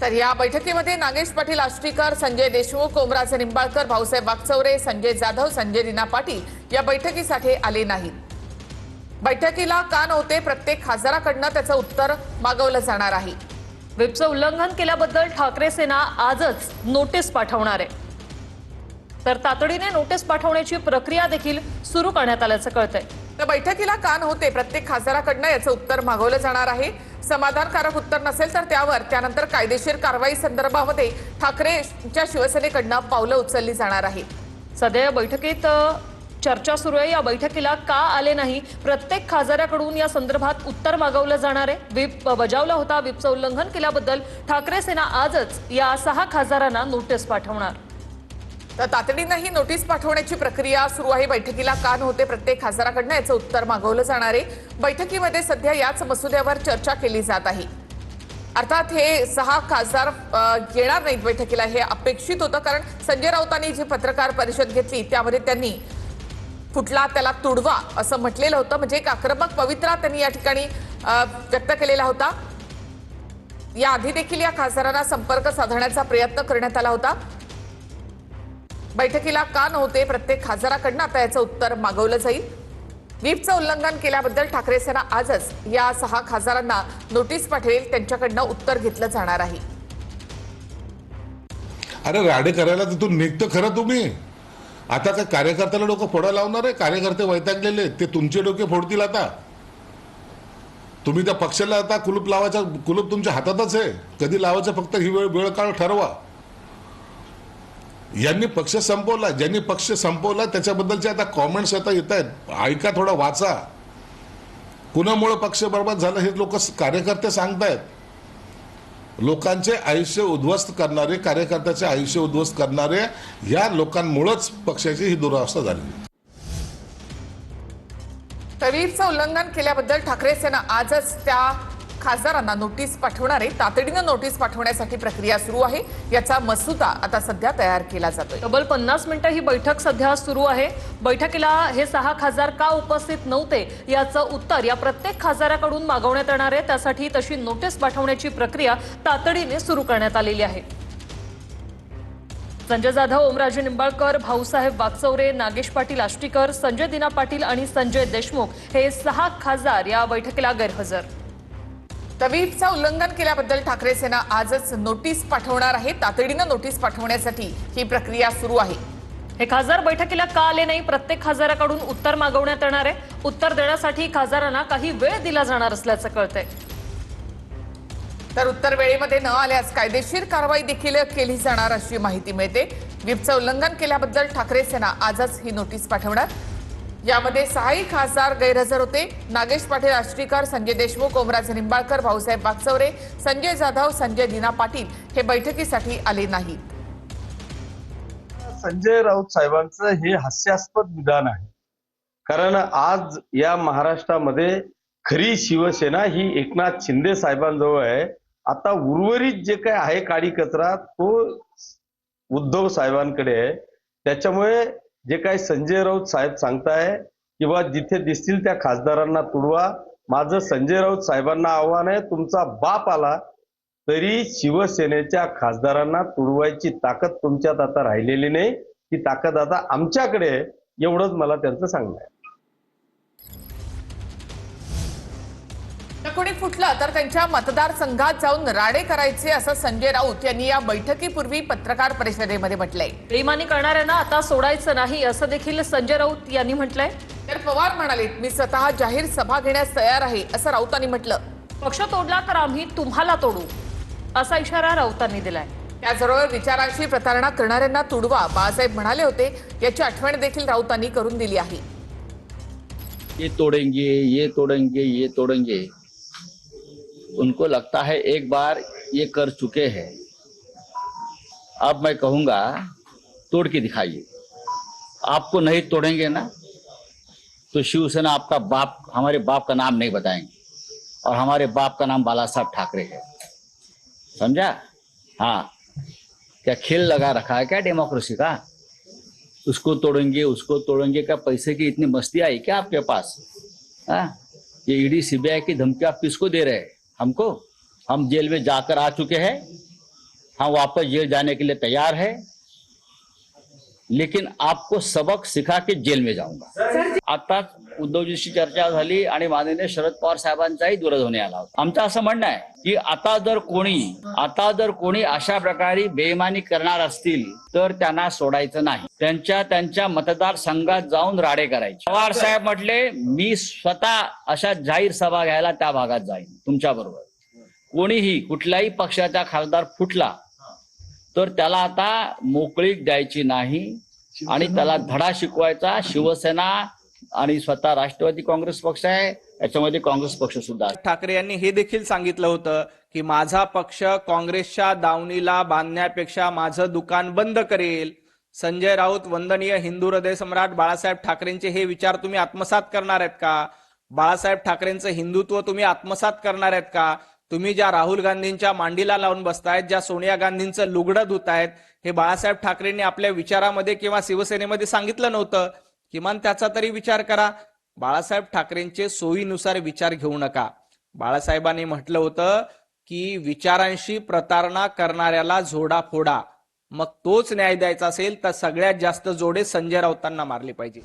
तर या बैठकीमध्ये नागेश पाटील आष्टीकर, संजय देशमुख, ओमराजे निंबाळकर, भाऊसाहेब वागचौरे, संजय जाधव, संजय दिना पाटील या बैठकीसाठी आले नाहीत. बैठकीला का नव्हते, प्रत्येक खासदाराकडनं त्याचं उत्तर मागवलं जाणार आहे. व्हिपचं उल्लंघन केल्याबद्दल ठाकरे सेना आजच नोटीस पाठवणार आहे. तर तातडीने नोटीस पाठवण्याची प्रक्रिया देखील सुरू करण्यात आल्याचं कळतंय. तर बैठकीला का नव्हते, प्रत्येक खासदाराकडनं याचं उत्तर मागवलं जाणार आहे. समाधानकारक उत्तर नसेल तर त्यानंतर कायदेशीर कारवाई संदर्भामध्ये ठाकरेंच्या शिवसेनेकडनं पावलं उचलली जाणार आहे. सध्या या बैठकीत चर्चा सुरू आहे. या बैठकीला का आले नाही, प्रत्येक खासदाराकडून या संदर्भात उत्तर मागवलं जाणार आहे. व्हिप बजावला होता. व्हिपचं उल्लंघन केल्याबद्दल ठाकरे सेना आजच या 6 खासदारांना नोटीस पाठवणार. तर तातडीनं ही नोटीस पाठवण्याची प्रक्रिया सुरू आहे. बैठकीला का नव्हते, प्रत्येक खासदाराकडनं याचं उत्तर मागवलं जाणार आहे. बैठकीमध्ये सध्या याच मसुद्यावर चर्चा केली जात आहे. अर्थात हे 6 खासदार येणार नाहीत बैठकीला, हे अपेक्षित होतं. कारण संजय राऊतांनी जी पत्रकार परिषद घेतली त्यामध्ये त्यांनी फुटला त्याला तुडवा असं म्हटलेलं होतं. म्हणजे एक आक्रमक पवित्रा त्यांनी या ठिकाणी व्यक्त केलेला होता. याआधी देखील या खासदारांना संपर्क साधण्याचा प्रयत्न करण्यात आला होता. बैठकीला का नव्हते, प्रत्येक खासदाराकडनं आता याचं उत्तर मागवलं जाईल. व्हिपचं उल्लंघन केल्याबद्दल ठाकरे सेना आजच या 6 खासदारांना नोटीस पाठवेल. त्यांच्याकडनं उत्तर घेतलं जाणार आहे. अरे राडे करायला तिथून निघतं खरं तुम्ही. आता काय कार्यकर्त्याला डोकं फोडायला लावणार आहे? कार्यकर्ते वैतागलेले, ते तुमचे डोके फोडतील. आता तुम्ही त्या पक्षाला आता कुलूप लावायचा, कुलूप तुमच्या हातातच आहे. कधी लावायचं फक्त ही वेळ काळ ठरवा. यांनी पक्ष संपवला, ज्यांनी पक्ष संपवला त्याच्याबद्दलचे आता कॉमेंट्स आता येत आहेत. ऐका, थोडा वाचा. कुणामुळे पक्ष बर्बाद झाला हे लोक कार्यकर्ते सांगतायत. लोकांचे आयुष्य उद्ध्वस्त करणारे, कार्यकर्त्याचे आयुष्य उद्ध्वस्त करणारे या लोकांमुळेच पक्षाची ही दुरावस्था झाली. व्हिपचं उल्लंघन केल्याबद्दल ठाकरे सेना आजच त्या खासदारांना नोटीस पाठवणार आहे. तातडीनं नोटीस पाठवण्यासाठी प्रक्रिया सुरू आहे. याचा मसुदा आता सध्या तयार केला जातोय. तब्बल 50 मिनिटं ही बैठक सध्या सुरू आहे. बैठकीला हे 6 खासदार का उपस्थित नव्हते याचं उत्तर या प्रत्येक खासदाराकडून मागवण्यात येणार आहे. त्यासाठी तशी नोटीस पाठवण्याची प्रक्रिया तातडीने सुरू करण्यात आलेली आहे. संजय जाधव, ओमराजे निंबाळकर, भाऊसाहेब वागचौरे, नागेश पाटील आष्टीकर, संजय दिना पाटील आणि संजय देशमुख हे 6 खासदार या बैठकीला गैरहजर. व्हिपचं उल्लंघन केल्याबद्दल ठाकरे सेना आजच नोटीस पाठवणार आहे. तातडीनं नोटीस पाठवण्यासाठी ही प्रक्रिया सुरू आहे. हे खासदार बैठकीला का आले नाही, प्रत्येक खासदाराकडून उत्तर मागवण्यात येणार आहे. उत्तर देण्यासाठी खासदारांना काही वेळ दिला जाणार असल्याचं कळतंय. तर उत्तर वेळेमध्ये न आल्यास कायदेशीर कारवाई देखील केली जाणार अशी माहिती मिळते. व्हिपचं उल्लंघन केल्याबद्दल ठाकरे सेना आजच ही नोटीस पाठवणार. यामध्ये 6 खासदार गैरहजर होते. नागेश पाटील आष्टीकर, संजय देशमुख, ओमराजे निंबाळकर, भाऊसाहेब वागचौरे, संजय जाधव, संजय दिना पाटील हे बैठकीसाठी आले नाहीत. संजय राऊत साहेबांचं हे हास्यास्पद विधान आहे. कारण आज या महाराष्ट्रामध्ये खरी शिवसेना ही एकनाथ शिंदे साहेबांजवळ आहे. आता उर्वरित जे काय आहे काडी कचरा तो उद्धव साहेबांकडे आहे. त्याच्यामुळे जे काही संजय राऊत साहेब सांगताय किंवा जिथे दिसतील त्या खासदारांना तुडवा, माझं संजय राऊत साहेबांना आव्हान आहे, तुमचा बाप आला तरी शिवसेनेच्या खासदारांना तुडवायची ताकद तुमच्यात आता राहिलेली नाही. ती ताकद आता आमच्याकडे आहे, एवढंच मला त्यांचं सांगणं आहे. कोणी फुटलं तर त्यांच्या मतदारसंघात जाऊन राडे करायचे असं संजय राऊत यांनी या बैठकीपूर्वी पत्रकार परिषदेमध्ये म्हटलंय. बेईमानी करणाऱ्यांना आता सोडायचं नाही असं देखील संजय राऊत यांनी म्हटलंय. तर पवार म्हणाले, मी स्वतः जाहीर सभा घेण्यास तयार आहे असं राऊतांनी म्हटलं. पक्ष तोडला तर आम्ही तुम्हाला तोडू असा इशारा राऊतांनी दिलाय. त्याचबरोबर विचारांची प्रतारणा करणाऱ्यांना तुडवा बाळासाहेब म्हणाले होते याची आठवण देखील राऊतांनी करून दिली आहे. ये तोडेंगे, ये तोडेंगे, ये तोडेंगे. उनको लगता है एक बार ये कर चुके हैं. अब मैं कहूंगा तोड़ के दिखाइए. आपको नहीं तोड़ेंगे ना तो शिवसेना आपका बाप, हमारे बाप का नाम नहीं बताएंगे. और हमारे बाप का नाम बाला साहब ठाकरे है. समझा? हाँ, क्या खेल लगा रखा है क्या डेमोक्रेसी का? उसको तोड़ेंगे, उसको तोड़ेंगे. क्या पैसे की इतनी मस्ती आई क्या आपके पास? हाँ, ये ईडी सीबीआई की धमकी आप किसको दे रहे हैं? हमको. हम जेल में जाकर आ चुके हैं. हम वापस जेल जाने के लिए तैयार है, लेकिन आपको सबक सिखा के जेल में जाऊंगा. आता उद्धवजीशी चर्चा झाली आणि माननीय शरद पवार साहेबांचाही दूरध्वनी आला होता. आमचं असं म्हणणं आहे की आता जर कोणी अशा प्रकारे बेईमानी करणार असतील तर त्यांना सोडायचं नाही. त्यांच्या मतदारसंघात जाऊन राडे करायचे. पवार साहेब म्हटले, मी स्वतः अशा जाहीर सभा घ्यायला त्या भागात जाईन तुमच्या बरोबर. कोणीही कुठल्याही पक्षाचा खासदार फुटला तर त्याला आता मोकळीक द्यायची नाही आणि त्याला धडा शिकवायचा. शिवसेना आणि स्वतः राष्ट्रवादी काँग्रेस पक्ष आहे, याच्यामध्ये काँग्रेस पक्ष सुद्धा आहे. ठाकरे यांनी हे देखील सांगितलं होतं की माझा पक्ष काँग्रेसच्या दावणीला बांधण्यापेक्षा माझं दुकान बंद करेल. संजय राऊत, वंदनीय हिंदू हृदय सम्राट बाळासाहेब ठाकरेंचे हे विचार तुम्ही आत्मसात करणार आहेत का? बाळासाहेब ठाकरेंचं हिंदुत्व तुम्ही आत्मसात करणार आहेत का? तुम्ही ज्या राहुल गांधींच्या मांडीला लावून बसतायत, ज्या सोनिया गांधींचं लुगडं धुतायत, हे बाळासाहेब ठाकरेंनी आपल्या विचारामध्ये किंवा शिवसेनेमध्ये सांगितलं नव्हतं. किमान त्याचा तरी विचार करा. बाळासाहेब ठाकरेंचे सोयीनुसार विचार घेऊ नका. बाळासाहेबांनी म्हटलं होतं की विचारांशी प्रतारणा करणाऱ्याला झोडा फोडा. मग तोच न्याय द्यायचा असेल तर सगळ्यात जास्त जोडे संजय राऊतांना मारले पाहिजे.